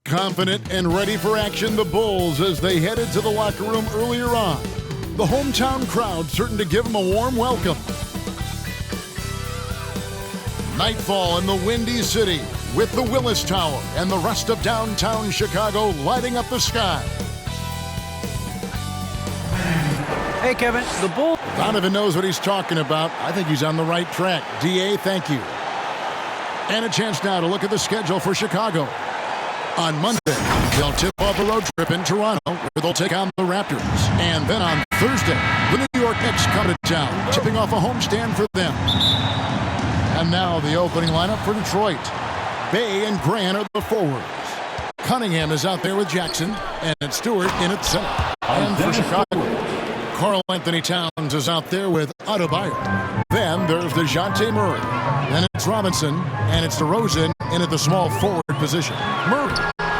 Confident and ready for action, the Bulls as they headed to the locker room earlier on. The hometown crowd certain to give them a warm welcome. Nightfall in the Windy City with the Willis Tower and the rest of downtown Chicago lighting up the sky. Hey, Kevin, the Bulls. Donovan knows what he's talking about. I think he's on the right track. DA, thank you. And a chance now to look at the schedule for Chicago. On Monday, they'll tip off a road trip in Toronto, where they'll take on the Raptors. And then on Thursday, the New York Knicks come to town, tipping off a homestand for them. And now the opening lineup for Detroit. Bay and Grant are the forwards. Cunningham is out there with Jackson, and Stewart in at center. And for Chicago, Karl Anthony Towns is out there with Adebayo. Then there's DeJounte Murray. Then it's Robinson, and it's DeRozan in at the small forward position. Murray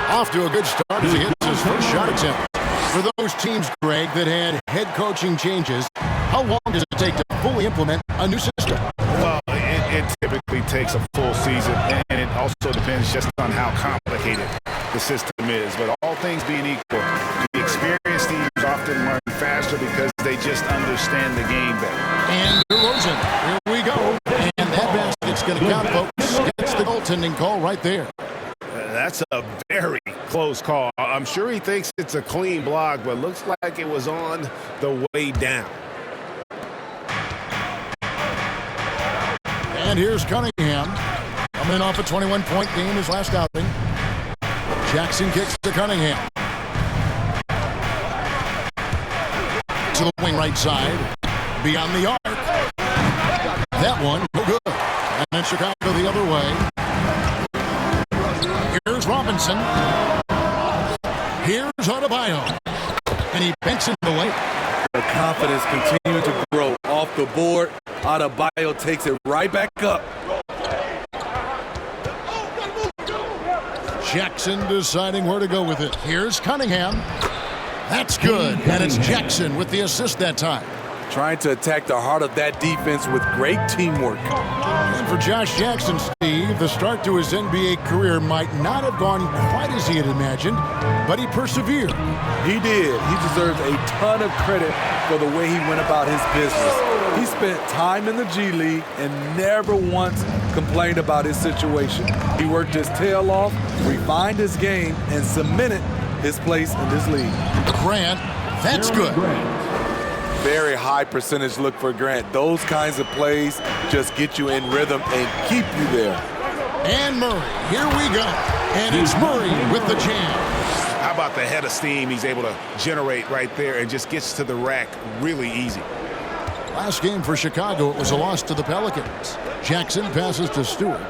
off to a good start as he hits his first shot attempt. For those teams, Greg, that had head coaching changes, how long does it take to fully implement a new system? Well, it typically takes a full season, and it also depends just on how complicated the system is. But all things being equal, the experienced teams often learn faster because they just understand the game better. And DeRozan, here we go. And that basket's going to count, folks. Gets the goaltending call right there. That's a very close call. I'm sure he thinks it's a clean block, but looks like it was on the way down. And here's Cunningham. Coming off a 21-point game his last outing. Jackson kicks to Cunningham. To the wing right side. Beyond the arc. That one, no good. And then Chicago the other way. Here's Robinson. Here's Adebayo. And he banks it away. The confidence continuing to grow off the board. Adebayo takes it right back up. Jackson deciding where to go with it. Here's Cunningham. That's good. And it's Jackson with the assist that time. Trying to attack the heart of that defense with great teamwork. And for Josh Jackson, Steve, the start to his NBA career might not have gone quite as he had imagined, but he persevered. He did. He deserves a ton of credit for the way he went about his business. He spent time in the G League and never once complained about his situation. He worked his tail off, refined his game, and cemented his place in this league. Grant, that's good. Very high percentage look for Grant. Those kinds of plays just get you in rhythm and keep you there. And Murray, here we go. And it's Murray with the jam. How about the head of steam he's able to generate right there and just gets to the rack really easy. Last game for Chicago, it was a loss to the Pelicans. Jackson passes to Stewart.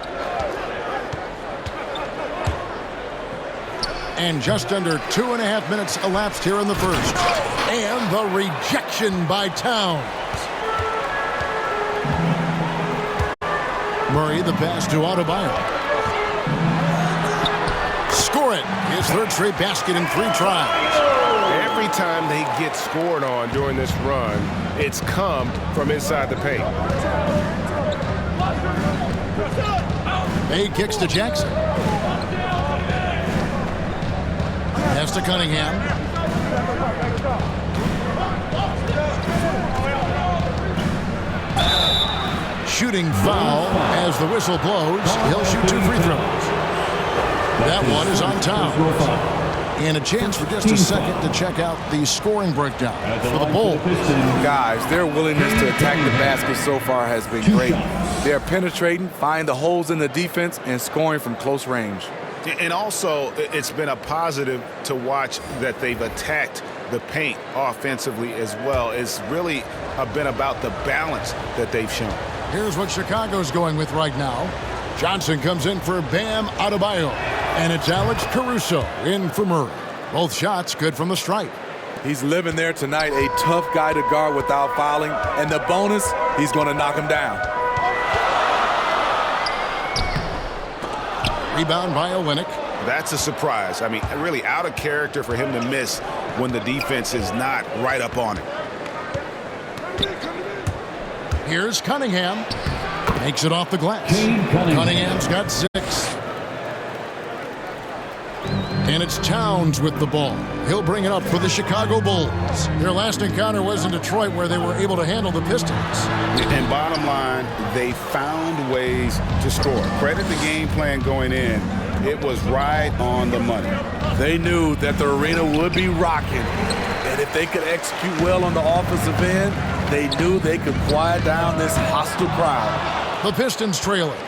And just under 2.5 minutes elapsed here in the first. And the rejection by Towns. Murray, the pass to Adebayo. Score it. His third straight basket in 3 tries. Every time they get scored on during this run, it's come from inside the paint. Bay kicks to Jackson. Pass to Cunningham. Shooting foul as the whistle blows. He'll shoot 2 free throws. That one is on Towns. And a chance for just a second to check out the scoring breakdown for the Bulls. Guys, their willingness to attack the basket so far has been great. They're penetrating, finding the holes in the defense, and scoring from close range. And also, it's been a positive to watch that they've attacked the paint offensively as well. It's really been about the balance that they've shown. Here's what Chicago's going with right now. Johnson comes in for Bam Adebayo. And it's Alex Caruso in for Murray. Both shots good from the stripe. He's living there tonight, a tough guy to guard without fouling. And the bonus, he's going to knock him down. Rebound by Olynyk. That's a surprise. I mean, really out of character for him to miss when the defense is not right up on it. Here's Cunningham. Makes it off the glass. Cunningham's got 6. And it's Towns with the ball. He'll bring it up for the Chicago Bulls. Their last encounter was in Detroit, where they were able to handle the Pistons. And bottom line, they found ways to score. Credit the game plan going in. It was right on the money. They knew that the arena would be rocking. And if they could execute well on the offensive end, they knew they could quiet down this hostile crowd. The Pistons trail it.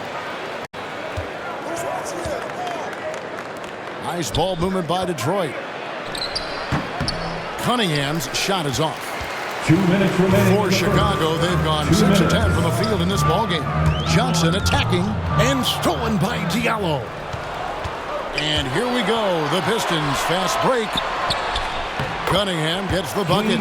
Nice ball movement by Detroit. Cunningham's shot is off. 2 minutes remaining. For Chicago, they've gone 6 of 10 from the field in this ballgame. Johnson attacking and stolen by Diallo. And here we go. The Pistons fast break. Cunningham gets the bucket.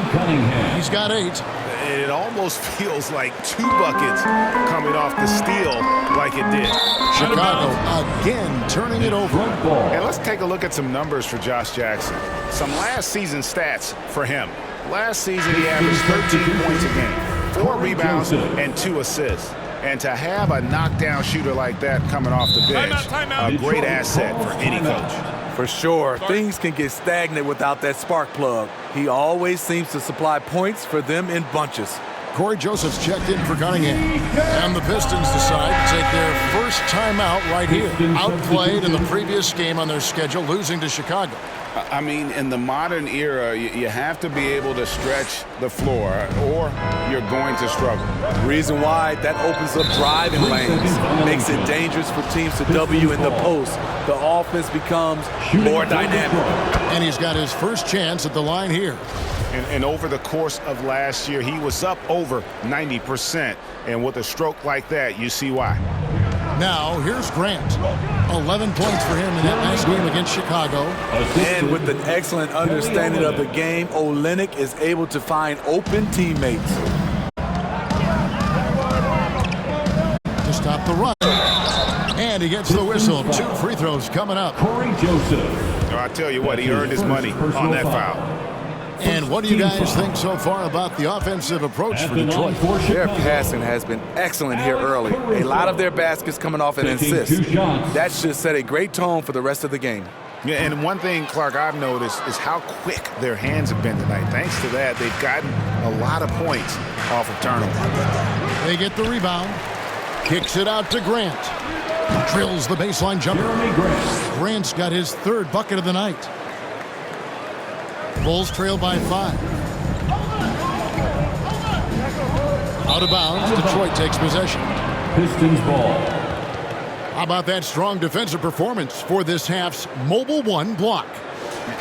He's got 8. It almost feels like 2 buckets coming off the steal like it did. Chicago again turning it over. And let's take a look at some numbers for Josh Jackson. Some last season stats for him. Last season he averaged 13 points a game, 4 rebounds, and 2 assists. And to have a knockdown shooter like that coming off the bench, a great asset for any coach. For sure, things can get stagnant without that spark plug. He always seems to supply points for them in bunches. Corey Joseph's checked in for Cunningham. And the Pistons decide to take their first timeout right here. Outplayed in the previous game on their schedule, losing to Chicago. I mean, in the modern era, you have to be able to stretch the floor or you're going to struggle. Reason why, that opens up driving lanes, makes it dangerous for teams to W in the post. The offense becomes more dynamic. And he's got his first chance at the line here. And over the course of last year, he was up over 90%. And with a stroke like that, you see why. Now, here's Grant. 11 points for him in that last game against Chicago. And with an excellent understanding of the game, Olynyk is able to find open teammates. To stop the run. And he gets the whistle. 2 free throws coming up. Corey Joseph. I tell you what, he earned his money on that foul. And what do you guys think so far about the offensive approach for Detroit? Their passing has been excellent here early. A lot of their baskets coming off an assist. That should set a great tone for the rest of the game. Yeah, and one thing, Clark, I've noticed is how quick their hands have been tonight. Thanks to that, they've gotten a lot of points off of turnover. They get the rebound. Kicks it out to Grant. Drills the baseline jumper. Grant's got his 3rd bucket of the night. Bulls trail by 5. Out of bounds, Detroit takes possession. Pistons ball. How about that strong defensive performance for this half's Mobile One block?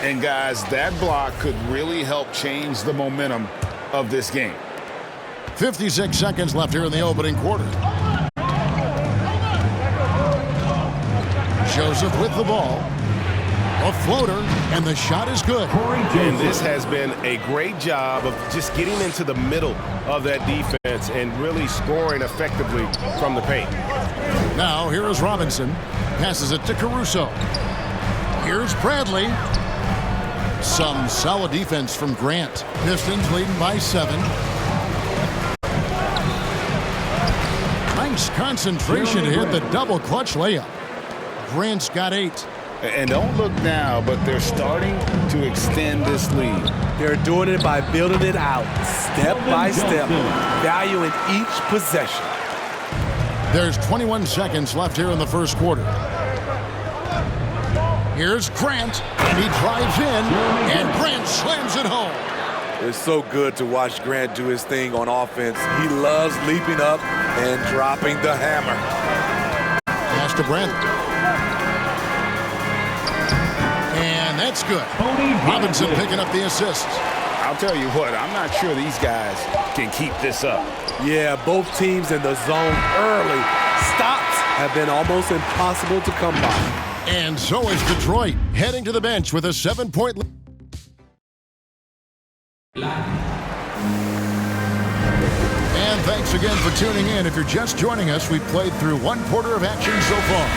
And guys, that block could really help change the momentum of this game. 56 seconds left here in the opening quarter. Joseph with the ball. A floater, and the shot is good. And this has been a great job of just getting into the middle of that defense and really scoring effectively from the paint. Now, here is Robinson. Passes it to Caruso. Here's Bradley. Some solid defense from Grant. Pistons leading by 7. Nice concentration to hit the double clutch layup. Grant's got 8. And don't look now, but they're starting to extend this lead. They're doing it by building it out, step by step, valuing each possession. There's 21 seconds left here in the first quarter. Here's Grant, and he drives in, and Grant slams it home. It's so good to watch Grant do his thing on offense. He loves leaping up and dropping the hammer. Pass to Brent. And that's good. Robinson picking up the assist. I'll tell you what, I'm not sure these guys can keep this up. Yeah, both teams in the zone early. Stops have been almost impossible to come by. And so is Detroit, heading to the bench with a 7-point lead. And thanks again for tuning in. If you're just joining us, we've played through 1 quarter of action so far.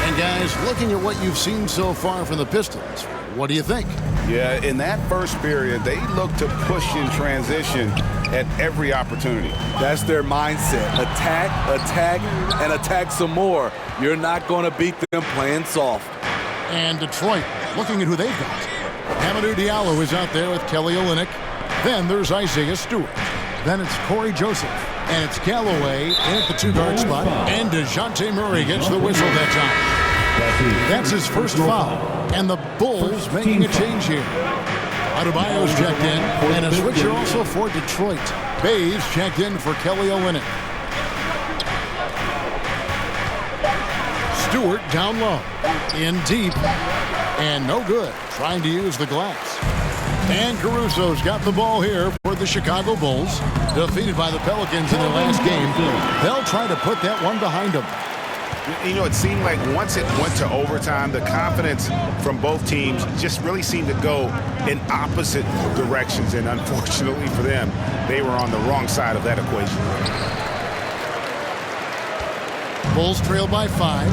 And guys, looking at what you've seen so far from the Pistons, what do you think? Yeah, in that first period, they looked to push in transition at every opportunity. That's their mindset. Attack, attack, and attack some more. You're not going to beat them playing soft. And Detroit looking at who they've got. Hamidou Diallo is out there with Kelly Olynyk. Then there's Isaiah Stewart. Then it's Corey Joseph. And it's Galloway in at the two-guard spot. And DeJounte Murray gets the whistle that time. That's his first foul. And the Bulls making a change here. Adebayo's checked in. And a switcher also for Detroit. Bays checked in for Kelly Olynyk. Stewart down low. In deep. And no good. Trying to use the glass. And Caruso's got the ball here for the Chicago Bulls. Defeated by the Pelicans in their last game. They'll try to put that one behind them. You know, it seemed like once it went to overtime, the confidence from both teams just really seemed to go in opposite directions. And unfortunately for them, they were on the wrong side of that equation. Bulls trail by 5.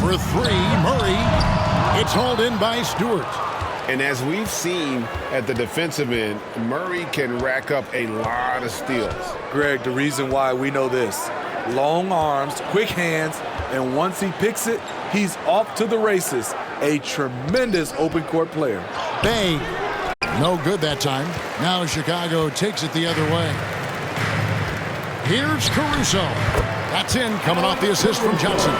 For 3, Murray. It's hauled in by Stewart. And as we've seen at the defensive end, Murray can rack up a lot of steals. Greg, the reason why we know this, long arms, quick hands, and once he picks it, he's off to the races. A tremendous open court player. Bang. No good that time. Now Chicago takes it the other way. Here's Caruso. That's in, coming off the assist from Johnson.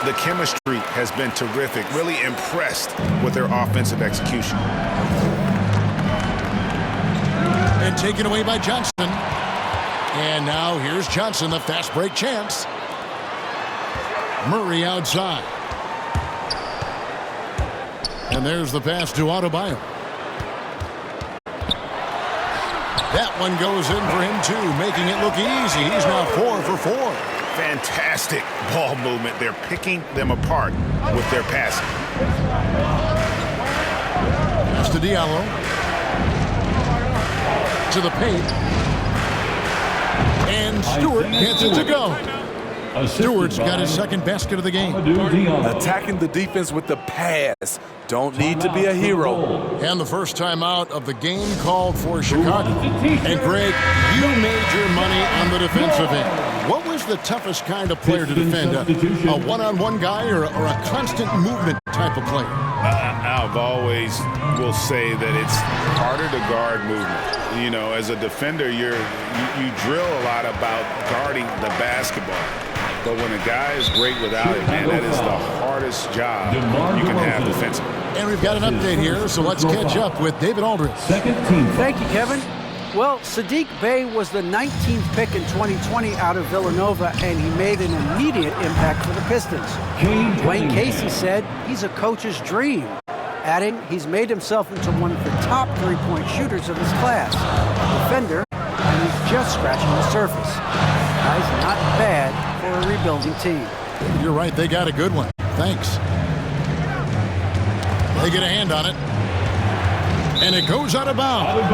The chemistry has been terrific. Really impressed with their offensive execution. And taken away by Johnson. And now here's Johnson, the fast break chance. Murray outside. And there's the pass to Adebayo. That one goes in for him too, making it look easy. He's now 4 for 4. Fantastic ball movement. They're picking them apart with their passing. Pass to Diallo. To the paint. And Stewart gets it to go. Stewart's got his second basket of the game. Attacking the defense with the pass. Don't need to be a hero. And the first time out of the game called for Chicago. And Greg, you made your money on the defensive end. What was the toughest kind of player to defend? A one-on-one guy or a constant movement type of player? I've always will say that it's harder to guard movement. You know, as a defender, you drill a lot about guarding the basketball. But when a guy is great without it, man, that is the hardest job you can have defensively. And we've got an update here, so let's catch up with David Aldridge. Thank you, Kevin. Well, Saddiq Bey was the 19th pick in 2020 out of Villanova, and he made an immediate impact for the Pistons. Dwayne Casey said he's a coach's dream, adding he's made himself into one of the top three-point shooters of his class, defender, and he's just scratching the surface. Guy's not bad for a rebuilding team. You're right, they got a good one. Thanks. They get a hand on it. And it goes out of bounds.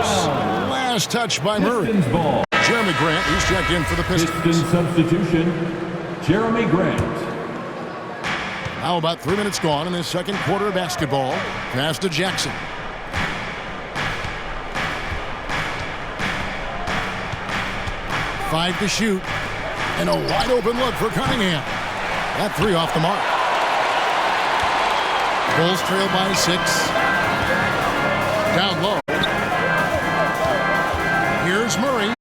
Last touch by Murray. Jeremy Grant, he's checked in for the Pistons. Pistons substitution, Jeremy Grant. Now about 3 minutes gone in this second quarter of basketball. Pass to Jackson. Five to shoot. And a wide open look for Cunningham. That three off the mark. Bulls trail by 6. Down low. Here's Murray.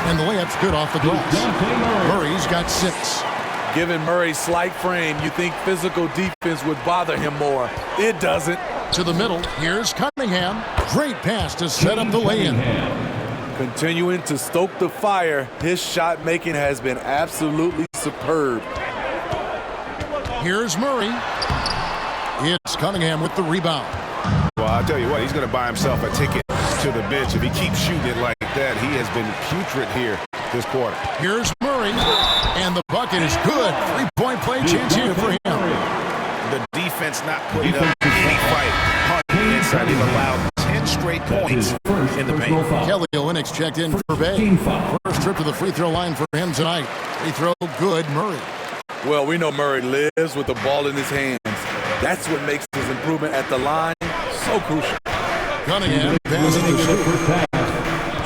And the layup's good off the glass. Murray's got 6. Given Murray's slight frame, you think physical defense would bother him more. It doesn't. To the middle. Here's Cunningham. Great pass to set up the lay-in. Continuing to stoke the fire, his shot making has been absolutely superb. Here's Murray. It's Cunningham with the rebound. Well, I'll tell you what, he's going to buy himself a ticket to the bench. If he keeps shooting it like that, he has been putrid here this quarter. Here's Murray. And the bucket is good. 3-point play chance here for him. The defense not putting up any fight on the inside. They've allowed 10 straight points in the paint. Kelly Olynyk's checked in for Bay. First trip to the free throw line for him tonight. Free throw good, Murray. Well, we know Murray lives with the ball in his hands. That's what makes his improvement at the line so crucial. Cunningham passes to Stewart.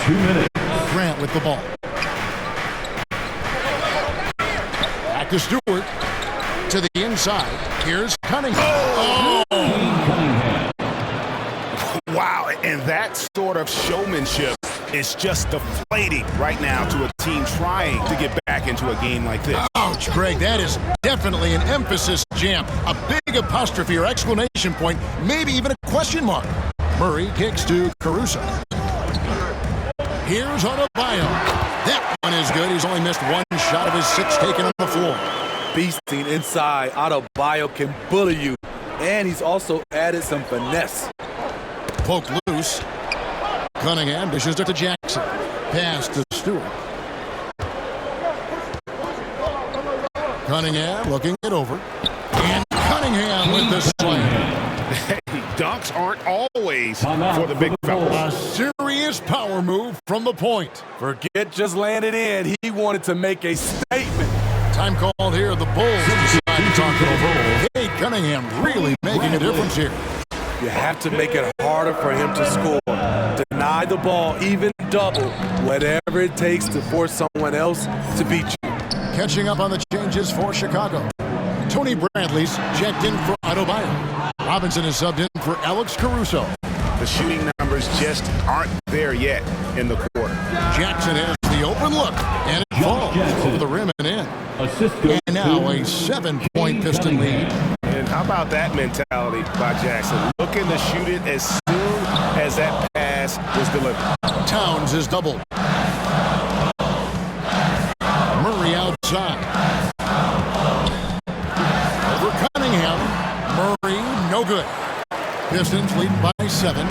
2 minutes. Grant with the ball. Back to Stewart. To the inside. Here's Cunningham. Oh! Wow, and that sort of showmanship is just deflating right now to a team trying to get back into a game like this. Ouch, Greg, that is definitely an emphasis jam. A big apostrophe or exclamation point, maybe even a question mark. Murray kicks to Caruso. Here's Adebayo. That one is good. He's only missed one shot of his 6 taken on the floor. Beasting inside, Adebayo can bully you. And he's also added some finesse. Poke loose. Cunningham dishes it to Jackson. Pass to Stewart. Cunningham looking it over. And Cunningham with the slam. Hey, dunks aren't always for the big fellas. A serious power move from the point. Forget just landed in. He wanted to make a statement. Time called here. The Bulls decide to talk it over. Cade Cunningham really making a difference here. You have to make it harder for him to score. Deny the ball, even double, whatever it takes to force someone else to beat you. Catching up on the changes for Chicago. Tony Bradley's checked in for Adebayo. Robinson is subbed in for Alex Caruso. The shooting numbers just aren't there yet in the quarter. Jackson has the open look, and it falls over the rim and in. And now a 7-point Piston lead. And how about that mentality by Jackson? Looking to shoot it as soon as that pass was delivered. Towns is doubled. Murray outside. Over Cunningham. Murray, no good. Pistons lead by 7.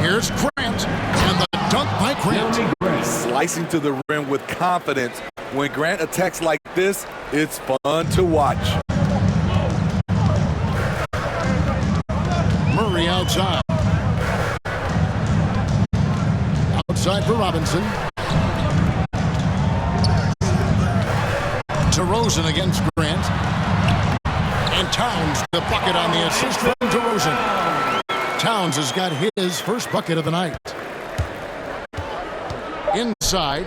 Here's Grant, and the dunk by Grant. Slicing to the rim with confidence. When Grant attacks like this, it's fun to watch. Murray outside. Outside for Robinson. DeRozan against Grant. And Towns, the bucket on the assist from DeRozan. Towns has got his first bucket of the night. Inside.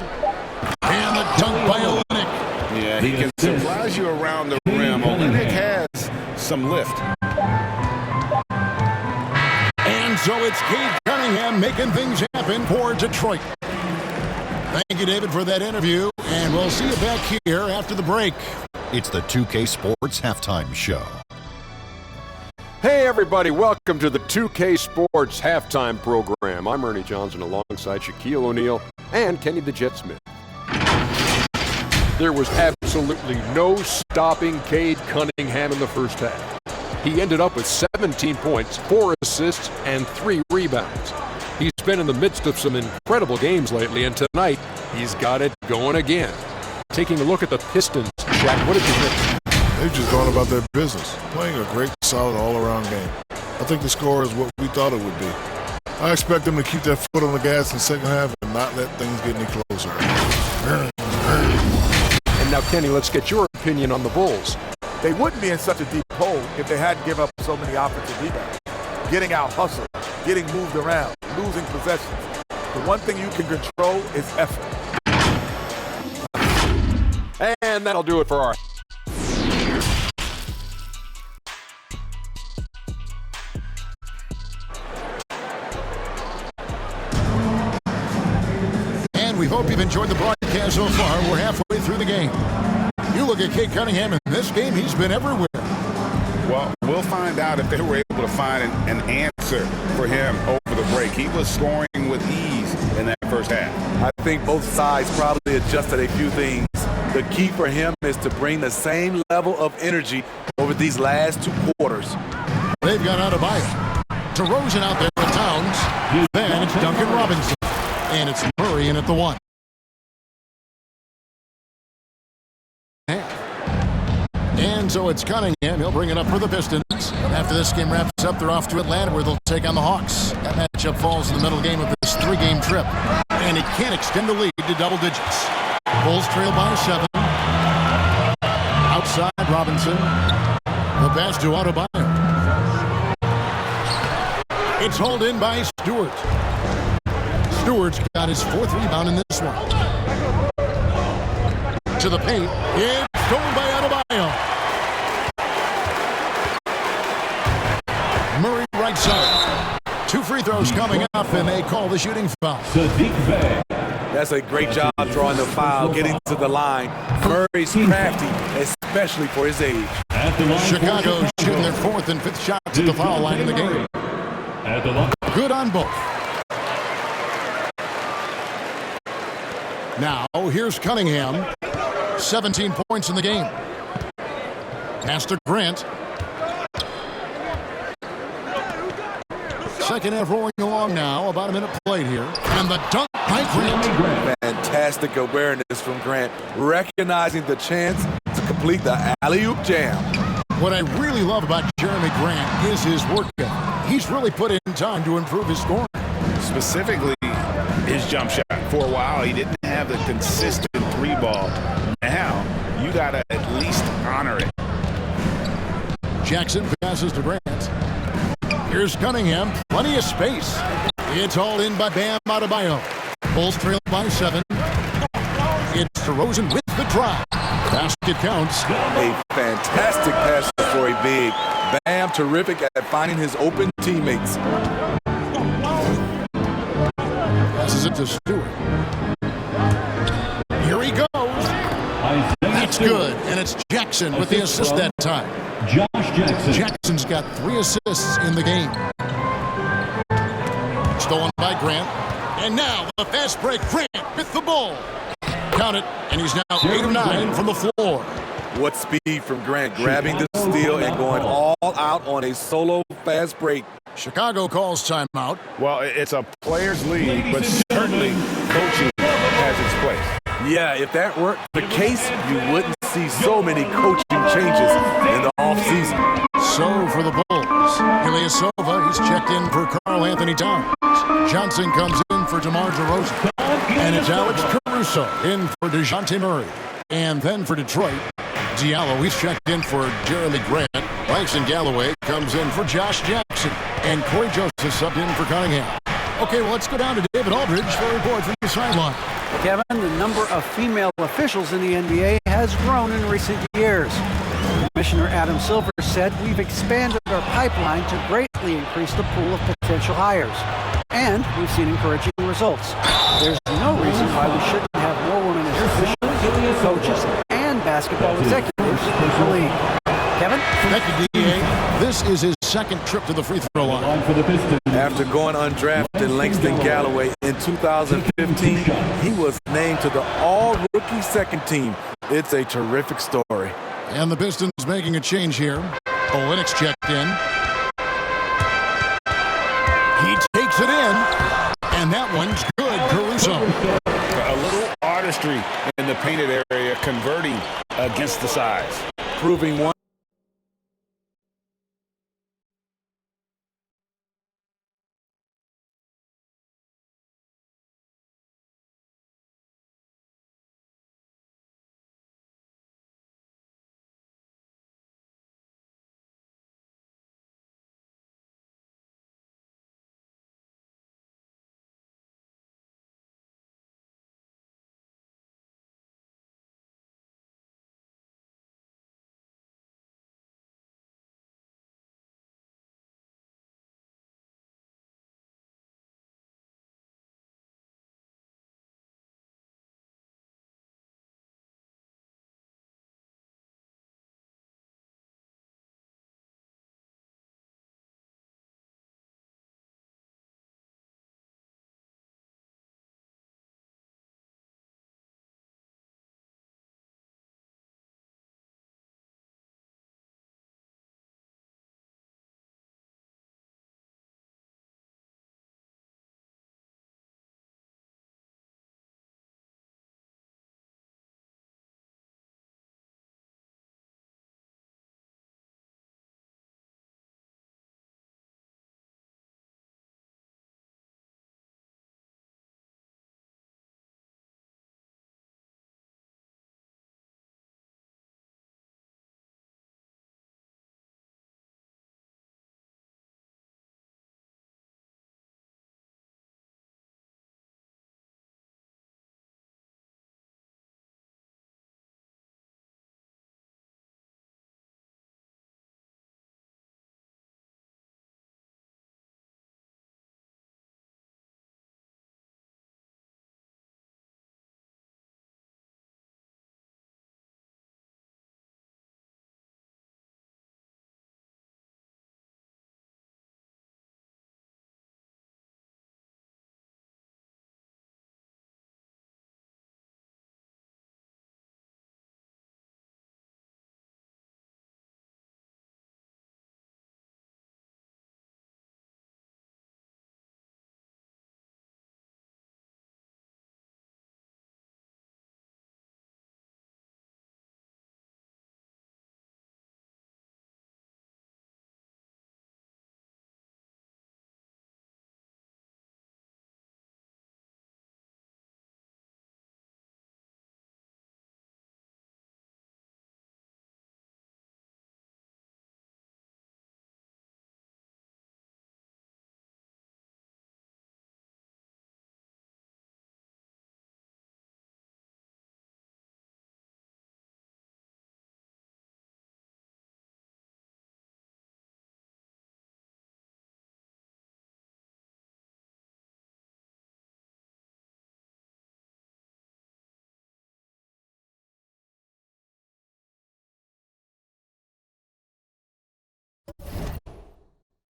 And the dunk by Olynyk. Yeah, he can surprise you around the rim. Olynyk has some lift. And so it's Cade Cunningham making things happen for Detroit. Thank you, David, for that interview. And we'll see you back here after the break. It's the 2K Sports Halftime Show. Hey everybody, welcome to the 2K Sports Halftime Program. I'm Ernie Johnson alongside Shaquille O'Neal and Kenny the Jet Smith. There was absolutely no stopping Cade Cunningham in the first half. He ended up with 17 points, 4 assists, and 3 rebounds. He's been in the midst of some incredible games lately, and tonight he's got it going again. Taking a look at the Pistons, Shaq, what did you think? They've just gone about their business, playing a great, solid, all-around game. I think the score is what we thought it would be. I expect them to keep their foot on the gas in the second half and not let things get any closer. And now, Kenny, let's get your opinion on the Bulls. They wouldn't be in such a deep hole if they hadn't given up so many offensive rebounds. Getting out hustled, getting moved around, losing possessions. The one thing you can control is effort. And that'll do it for our... And we hope you've enjoyed the broadcast so far. We're halfway through the game. You look at Cade Cunningham in this game, he's been everywhere. Well, we'll find out if they were able to find an answer for him over the break. He was scoring with ease in that first half. I think both sides probably adjusted a few things. The key for him is to bring the same level of energy over these last 2 quarters. They've got Adebayo. DeRozan out there with Towns. Then it's Duncan Robinson. And it's Murray in at the 1. And so it's Cunningham. He'll bring it up for the Pistons. After this game wraps up, they're off to Atlanta where they'll take on the Hawks. That matchup falls in the middle game of this 3-game trip. And it can extend the lead to double digits. Bulls trail by 7. Outside Robinson. The pass to Adebayo. It's hauled in by Stewart. Stewart's got his 4th rebound in this one. To the paint. It's stolen by Adebayo. throw's coming up, and they call the shooting foul. Sadiq Bey. That's a great job drawing the foul, getting to the line. Murray's crafty, especially for his age. At the line for Chicago shooting their 4th and 5th shots at the foul line in the game. At the line. Good on both. Now, here's Cunningham. 17 points in the game. Pass to Grant. Second half rolling along now. About a minute played here. And the dunk by Grant. Fantastic awareness from Grant, recognizing the chance to complete the alley-oop jam. What I really love about Jeremy Grant is his work ethic. He's really put in time to improve his scoring. Specifically, his jump shot. For a while, he didn't have the consistent three ball. Now, you got to at least honor it. Jackson passes to Grant. Here's Cunningham. Plenty of space. It's all in by Bam Adebayo. Bulls trail by 7. It's DeRozan with the drive. Basket counts. A fantastic pass for a big. Bam, terrific at finding his open teammates. Passes it to Stewart. Here he goes. That's good. And it's Jackson with the assist that time. Josh Jackson. Jackson's got 3 assists in the game. Stolen by Grant. And now the fast break. Grant with the ball. Count it. And he's now 8 of 9 from the floor. What speed from Grant, grabbing the steal and going all out on a solo fast break. Chicago calls timeout. Well, it's a player's league, but certainly coaching has its place. Yeah, if that weren't the case, you wouldn't see so many coaching changes in the offseason. So for the Bulls, Ilyasova, he's checked in for Karl Anthony Towns. Johnson comes in for DeMar DeRozan. And it's Alex Caruso in for DeJounte Murray. And then for Detroit, Diallo, he's checked in for Jeremy Grant. Langston Galloway comes in for Josh Jackson. And Corey Joseph subbed in for Cunningham. Okay, well, let's go down to David Aldridge for a report from the sideline. Kevin, the number of female officials in the NBA has grown in recent years. Commissioner Adam Silver said we've expanded our pipeline to greatly increase the pool of potential hires. And we've seen encouraging results. There's no reason why we shouldn't have more women as officials, coaches, and basketball executives in the league. Kevin? Thank you, D.A. This is his 2nd trip to the free throw line. For the Pistons. After going undrafted, Langston Galloway in 2015, he was named to the all-rookie 2nd team. It's a terrific story. And the Pistons making a change here. Olynyk checked in. He takes it in. And that one's good, Caruso. A little artistry in the painted area, converting against the size. Proving one.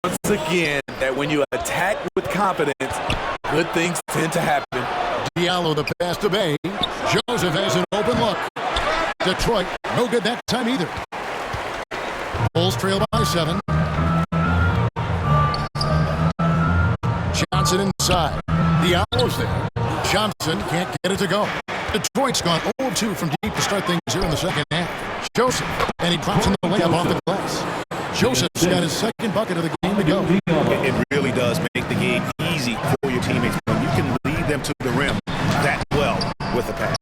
once again that when you attack with confidence, good things tend to happen. Diallo the pass to Bay. Joseph has an open look. Detroit, no good that time either. Bulls trail by 7. Johnson inside. Diallo's there. Johnson can't get it to go. Detroit's gone 0-2 from deep to start things here in the second half. Joseph, and he drops in the layup off the glass. Joseph's got his second bucket of the game to go. It really does make the game easy for your teammates when you can lead them to the rim that well with a pass.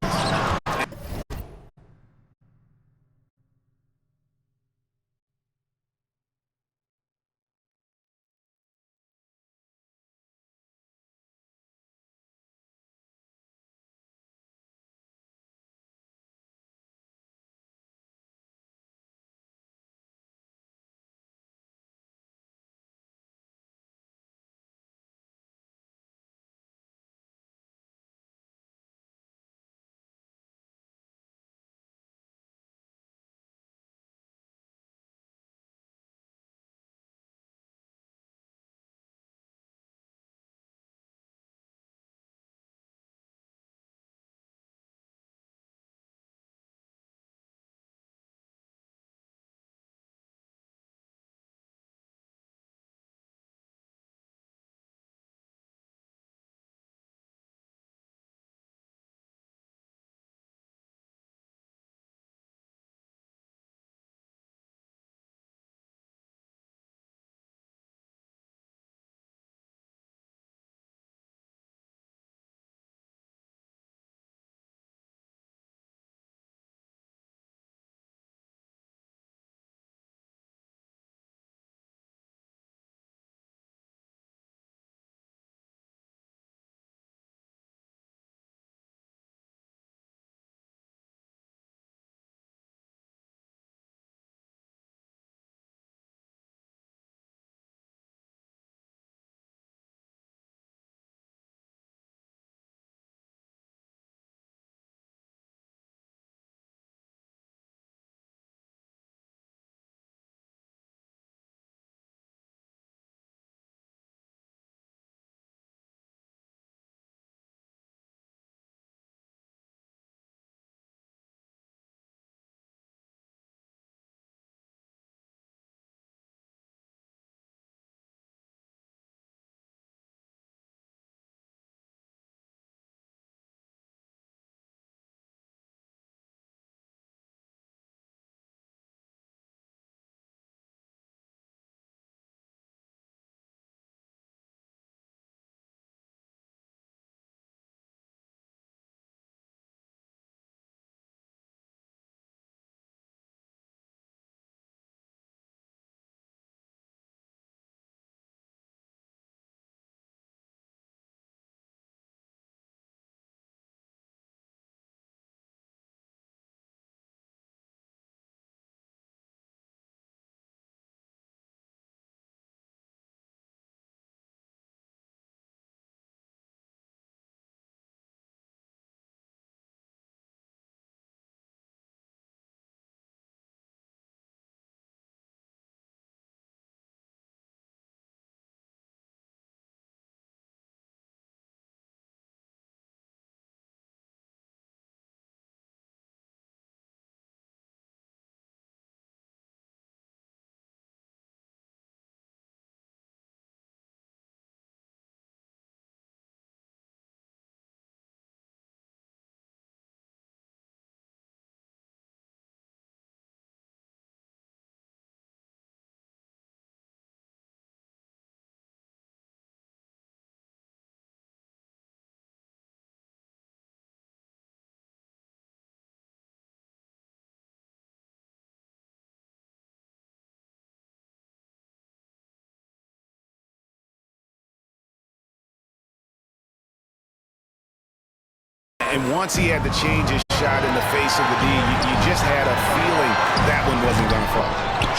And once he had to change his shot in the face of the D, you just had a feeling that one wasn't going to fall.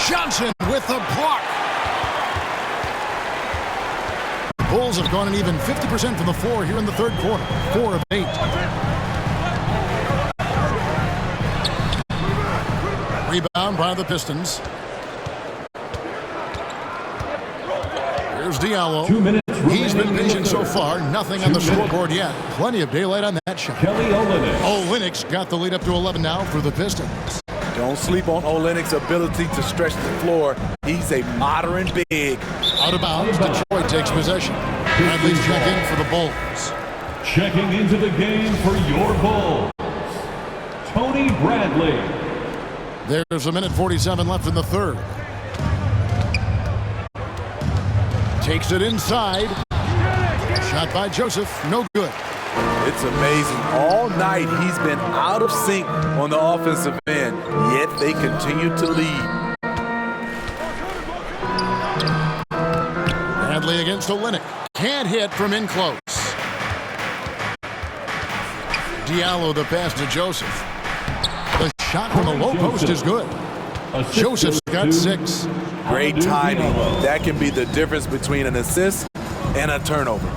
Johnson with the block. Bulls have gone an even 50% from the floor here in the third quarter. 4 of 8. Rebound by the Pistons. Here's Diallo. 2 minutes He's been remaining in the patient so third. far. Nothing on the scoreboard yet. Plenty of daylight on that shot. Kelly Olynyk. Olynyk's got the lead up to 11 now for the Pistons. Don't sleep on Olynyk's ability to stretch the floor. He's a modern big. Out of bounds, Detroit takes possession. Bradley's checking for the Bulls. Checking into the game for your Bulls, Tony Bradley. There's a minute 47 left in the third. Takes it inside. Shot by Joseph, no good. It's amazing. All night he's been out of sync on the offensive end, yet they continue to lead. Bradley against Olynyk. Can't hit from in close. Diallo the pass to Joseph. The shot from the low post is good. Joseph's got 6. Great timing. That can be the difference between an assist and a turnover.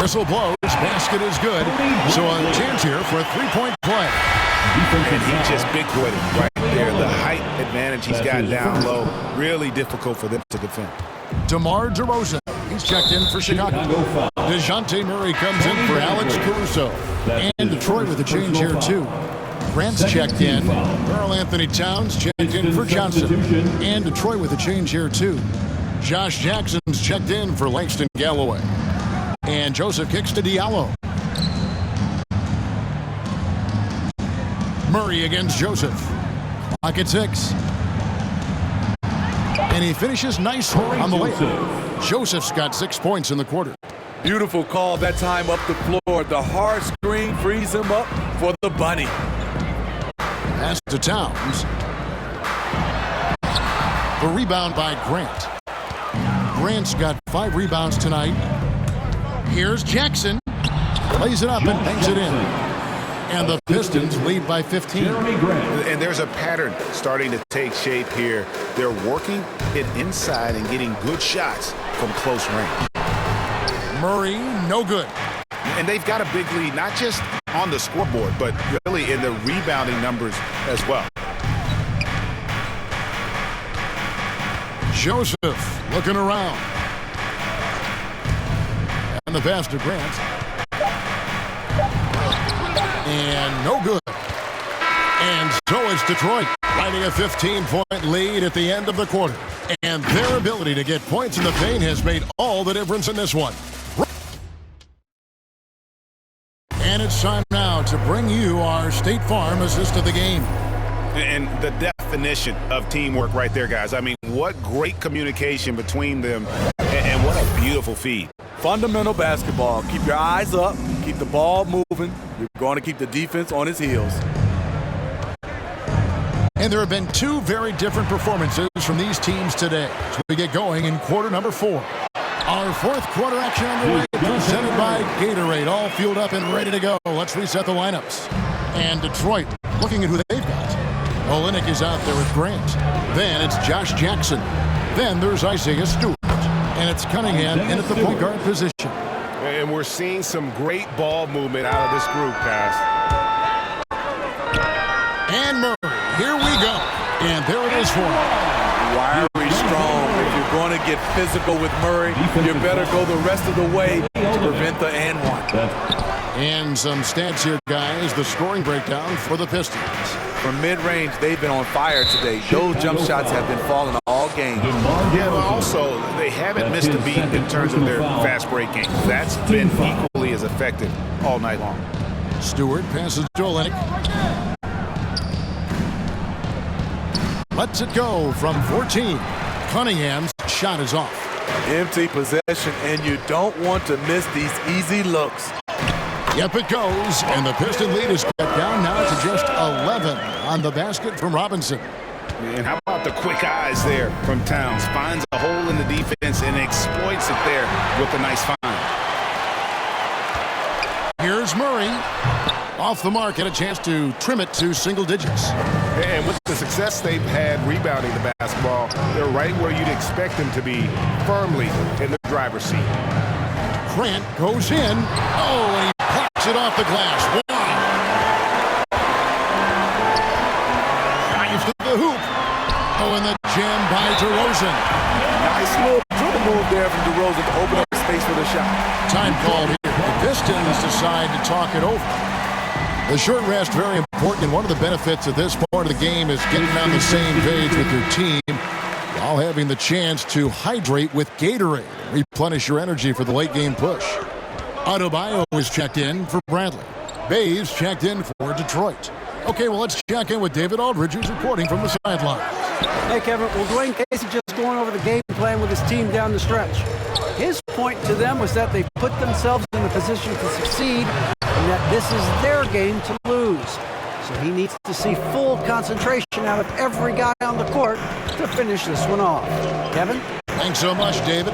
Whistle blows. Basket is good. So a chance here for a three-point play. And he just big-boyed him right there. The height advantage he's got down low. Really difficult for them to defend. DeMar DeRozan. He's checked in for Chicago. DeJounte Murray comes in for Alex Caruso. And Detroit with a change here, too. Grant's checked in. Karl Anthony Towns checked in for Johnson. And Detroit with a change here, too. Josh Jackson's checked in for Langston Galloway. And Joseph kicks to Diallo. Murray against Joseph. Clock at 6. And he finishes nice on the layup. Joseph's got 6 points in the quarter. Beautiful call that time up the floor. The hard screen frees him up for the bunny. Pass to Towns. The rebound by Grant. Grant's got 5 rebounds tonight. Here's Jackson. Plays it up and bangs it in. And the Pistons lead by 15. And there's a pattern starting to take shape here. They're working it inside and getting good shots from close range. Murray, no good. And they've got a big lead, not just on the scoreboard, but really in the rebounding numbers as well. Joseph looking around. And the pass to Grant. And no good. And so is Detroit, riding a 15-point lead at the end of the quarter. And their ability to get points in the paint has made all the difference in this one. And it's time now to bring you our State Farm assist of the game. And the definition of teamwork right there, guys. I mean, what great communication between them, and what a beautiful feed. Fundamental basketball. Keep your eyes up. Keep the ball moving. You're going to keep the defense on his heels. And there have been 2 very different performances from these teams today as we get going in quarter number 4. Our 4th quarter action underway, presented by Gatorade, all fueled up and ready to go. Let's reset the lineups. And Detroit, looking at who they've got. Olynyk is out there with Grant. Then it's Josh Jackson. Then there's Isaiah Stewart. And it's Cunningham in at the point guard position. And we're seeing some great ball movement out of this group, guys. And Murray, here we go. And there it is for him. Wiry strong. If you're going to get physical with Murray, you better go the rest of the way to prevent the and one. And some stats here, guys. The scoring breakdown for the Pistons. From mid-range, they've been on fire today. Those jump shots have been falling all game. Yeah, but also, they haven't missed a beat in terms of their fast break game. That's been equally as effective all night long. Stewart passes to Olynyk. Lets it go from 14. Cunningham's shot is off. Empty possession, and you don't want to miss these easy looks. Yep, it goes, and the Piston lead is cut down now to just 11 on the basket from Robinson. And how about the quick eyes there from Towns? Finds a hole in the defense and exploits it there with a nice find. Here's Murray. Off the mark, had a chance to trim it to single digits. And with the success they've had rebounding the basketball, they're right where you'd expect them to be, firmly in the driver's seat. Grant goes in. Oh, and he pops it off the glass. Wow. Drives to the hoop. Oh, and the jam by DeRozan. Nice little dribble move there from DeRozan to open up space for the shot. Time called here. The Pistons decide to talk it over. The short rest, very important, and one of the benefits of this part of the game is getting on the same page with your team while having the chance to hydrate with Gatorade and replenish your energy for the late game push. Adebayo is checked in for Bradley. Bays checked in for Detroit. Okay, well, let's check in with David Aldridge, who's reporting from the sideline. Hey, Kevin. Well, Dwayne Casey just going over the game plan with his team down the stretch. His point to them was that they put themselves in a position to succeed and that this is their game to lose. So he needs to see full concentration out of every guy on the court to finish this one off. Kevin? Thanks so much, David.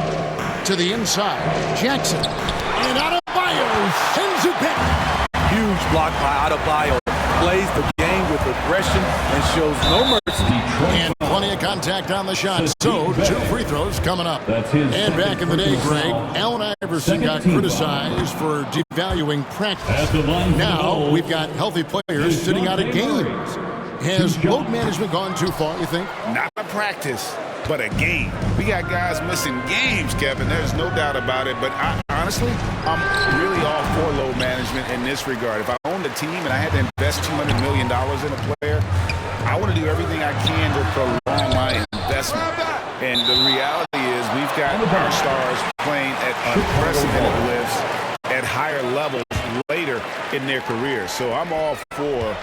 To the inside, Jackson. And Adebayo sends it back. Huge block by Adebayo. Plays the game with aggression and shows no mercy. And plenty of contact on the shot. So, 2 free throws coming up. And back in the day, Greg, Allen Iverson got criticized for devaluing practice. Now, we've got healthy players sitting out of games. Has load management gone too far, you think? Not a practice, but a game. We got guys missing games, Kevin. There's no doubt about it. But honestly, I'm really all for load management in this regard. If I owned a team and I had to invest $200 million in a player, I want to do everything I can to prolong my investment. And the reality is we've got our stars playing at unprecedented lifts at higher levels later in their careers. So I'm all for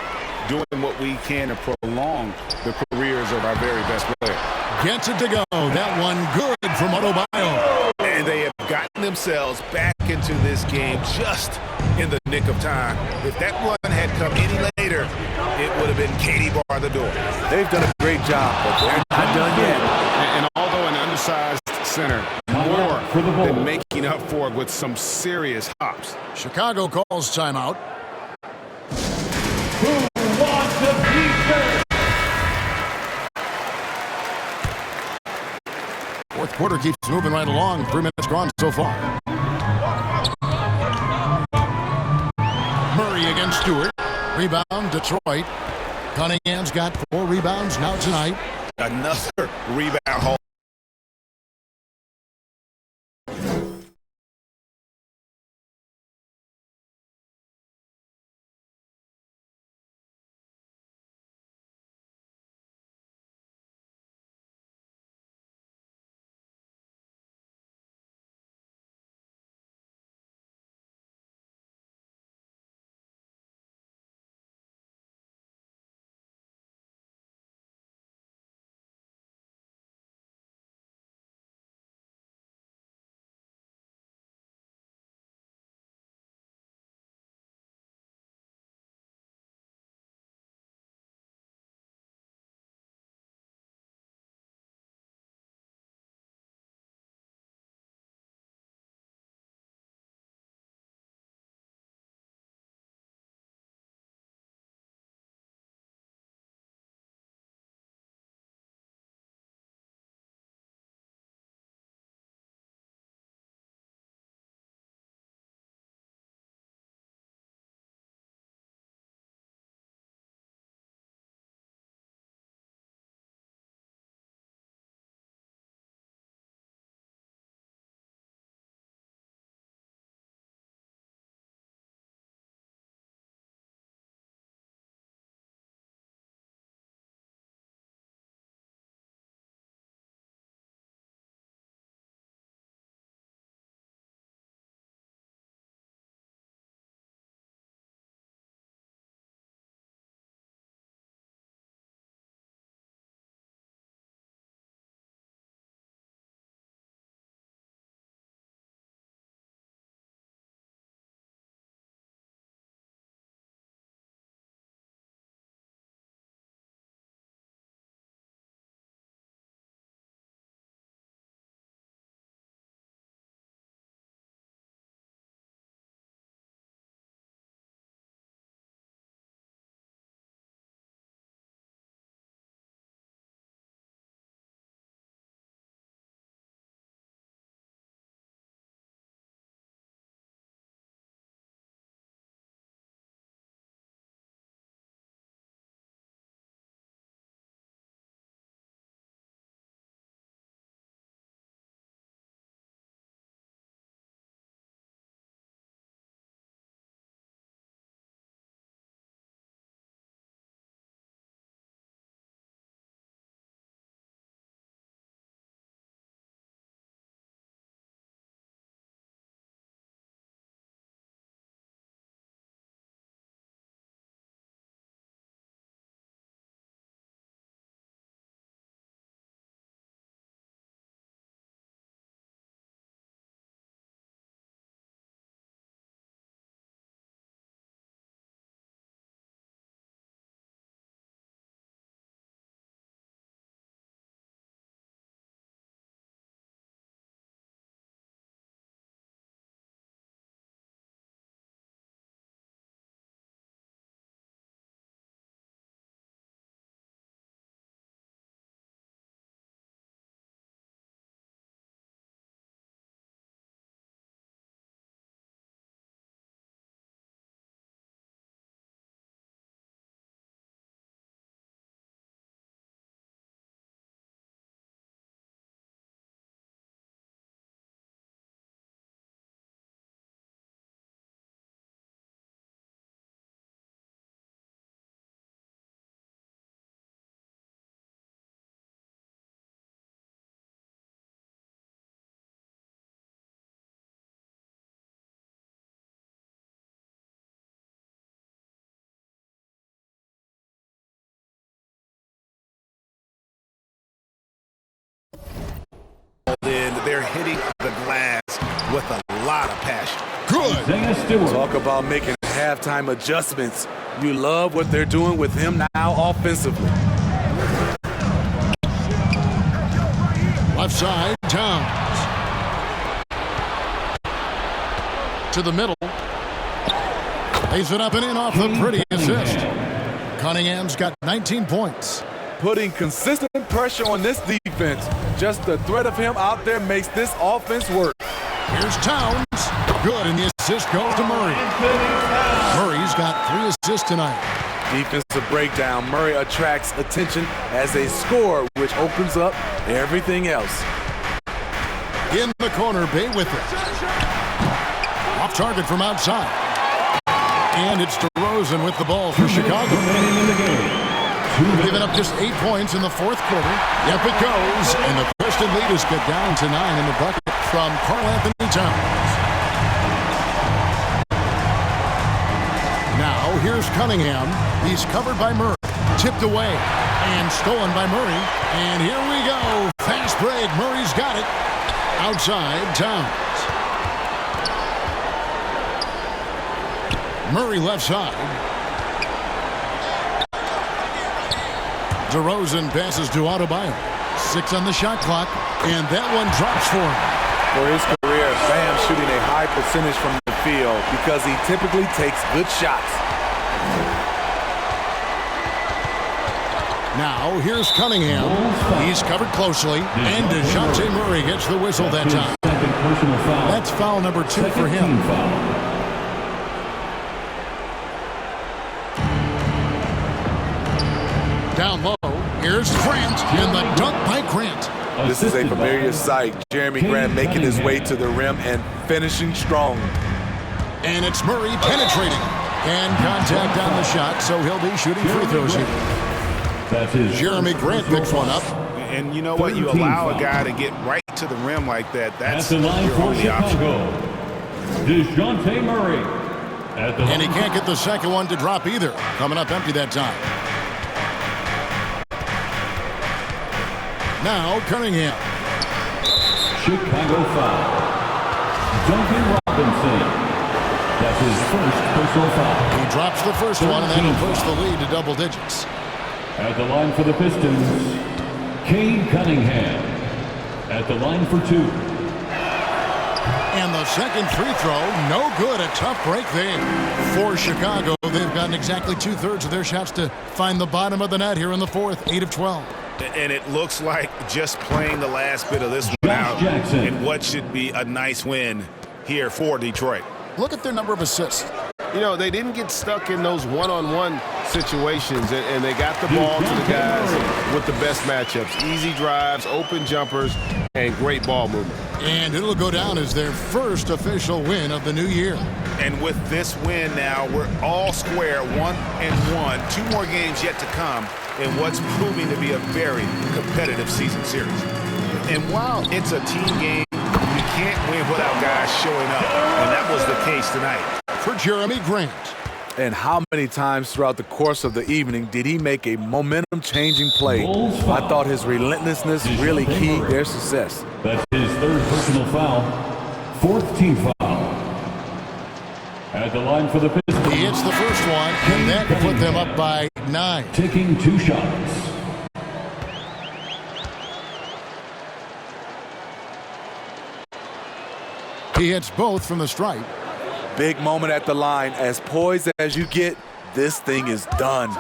doing what we can to prolong the careers of our very best players. Gets it to go. That one good from Adebayo. And they have gotten themselves back into this game just in the nick of time. If that run had come any later, it would have been Katie bar the door. They've done a great job, but they're not done yet. And although an undersized center, more than making up for it with some serious hops. Chicago calls timeout. Who wants the defense? Fourth quarter keeps moving right along. 3 minutes gone so far. Murray against Stewart. Rebound, Detroit. Cunningham's got 4 rebounds now tonight. Another rebound haul. they're hitting the glass with a lot of passion. Good. Isaiah Stewart. Talk about making halftime adjustments. You love what they're doing with him now offensively. Left side, Towns. To the middle. Lays it up and in off the pretty assist. Cunningham's got 19 points. Putting consistent pressure on this defense. Just the threat of him out there makes this offense work. Here's Towns. Good, and the assist goes to Murray. Murray's got 3 assists tonight. Defensive breakdown. Murray attracts attention as a scorer, which opens up everything else. In the corner, Bay with it. Off target from outside. And it's DeRozan with the ball for Chicago. Giving up just 8 points in the fourth quarter. Yep, it goes. And the Piston lead is cut down to 9 in the bucket from Karl-Anthony Towns. Now, here's Cunningham. He's covered by Murray. Tipped away and stolen by Murray. And here we go. Fast break. Murray's got it. Outside, Towns. Murray left side. DeRozan passes to Adebayo. 6 on the shot clock, and that one drops for him. For his career, Bam shooting a high percentage from the field because he typically takes good shots. Now, here's Cunningham. He's covered closely, and DeJounte Murray gets the whistle that time. That's foul number 2 for him. Down low, here's Grant, and the dunk by Grant. This is a familiar sight. Jeremy Grant making his way to the rim and finishing strong. And it's Murray penetrating. And contact on the shot, so he'll be shooting free throws here. Jeremy Grant picks one up. And you know what? You allow a guy to get right to the rim like that. That's the line your for only option. DeJounte Murray. And he can't get the second one to drop either. Coming up empty that time. Now, Cunningham. Chicago foul. Duncan Robinson. That's his first personal foul. He drops the first one, and that'll push the lead to double digits. At the line for the Pistons, Cade Cunningham. At the line for 2. And the second free throw, no good. A tough break there for Chicago. They've gotten exactly 2/3 of their shots to find the bottom of the net here in the fourth, 8 of 12. And it looks like just playing the last bit of this one out in what should be a nice win here for Detroit. Look at their number of assists. You know, they didn't get stuck in those one-on-one situations, and they got the ball to the guys with the best matchups. Easy drives, open jumpers, and great ball movement. And it'll go down as their first official win of the new year. And with this win now, we're all square, 1-1. 2 more games yet to come in what's proving to be a very competitive season series. And while it's a team game, you can't win without guys showing up. And that was the case tonight. For Jeremy Grant. And how many times throughout the course of the evening did he make a momentum-changing play? I thought his relentlessness really keyed their success. That's his third personal foul. 4th team foul. At the line for the Pistons. He hits the first one, and that will put them up by 9. Taking 2 shots. He hits both from the stripe. Big moment at the line. As poised as you get, this thing is done.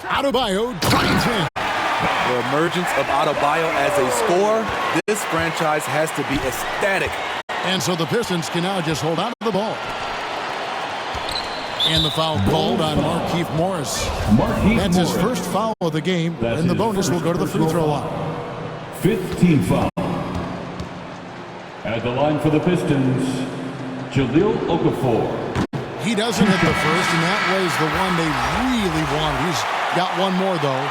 Adebayo drives in. The emergence of Adebayo as a scorer, this franchise has to be ecstatic. And so the Pistons can now just hold on to the ball. And the foul called on Markieff Morris. That's his first foul of the game, and the bonus will go to the free throw line. 5th team foul. At the line for the Pistons, Jahlil Okafor. He doesn't hit the first, and that was the one they really wanted. He's got one more, though.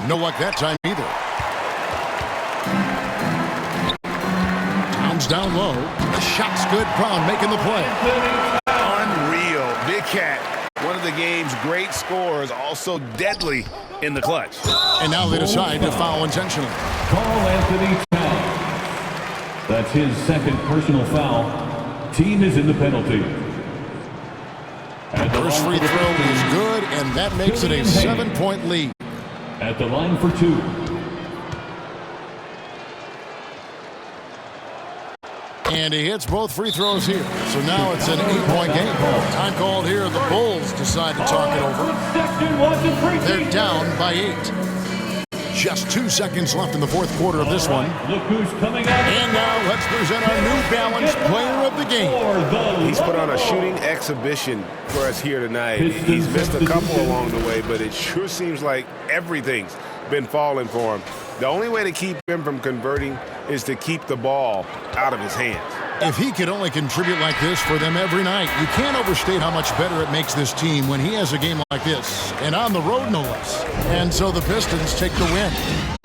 No luck that time either. down low. The shot's good. Brown making the play. Unreal. Big Cat, one of the game's great scorers, also deadly in the clutch. And now they decide to foul intentionally. Carl Anthony Towns. That's his second personal foul. Team is in the penalty. First free throw is good, and that makes it a 7-point lead. At the line for two. And he hits both free throws here. So now it's an 8-point game. Time called here. The Bulls decide to talk it over. They're down by 8. Just 2 seconds left in the fourth quarter of this one. Look who's coming out. And now let's present our New Balance player of the game. He's put on a shooting exhibition for us here tonight. He's missed a couple along the way, but it sure seems like everything's been falling for him. The only way to keep him from converting is to keep the ball out of his hands. If he could only contribute like this for them every night, you can't overstate how much better it makes this team when he has a game like this, and on the road no less. And so the Pistons take the win.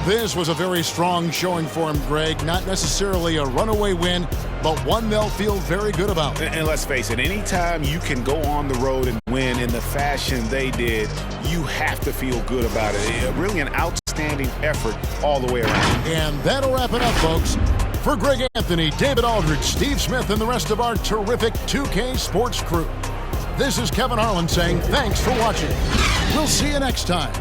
This was a very strong showing for him, Greg. Not necessarily a runaway win, but one they'll feel very good about. And let's face it, anytime you can go on the road and win in the fashion they did, you have to feel good about it. Really an outstanding effort all the way around. And that'll wrap it up, folks. For Greg Anthony, David Aldridge, Steve Smith, and the rest of our terrific 2K Sports crew, this is Kevin Harlan saying thanks for watching. We'll see you next time.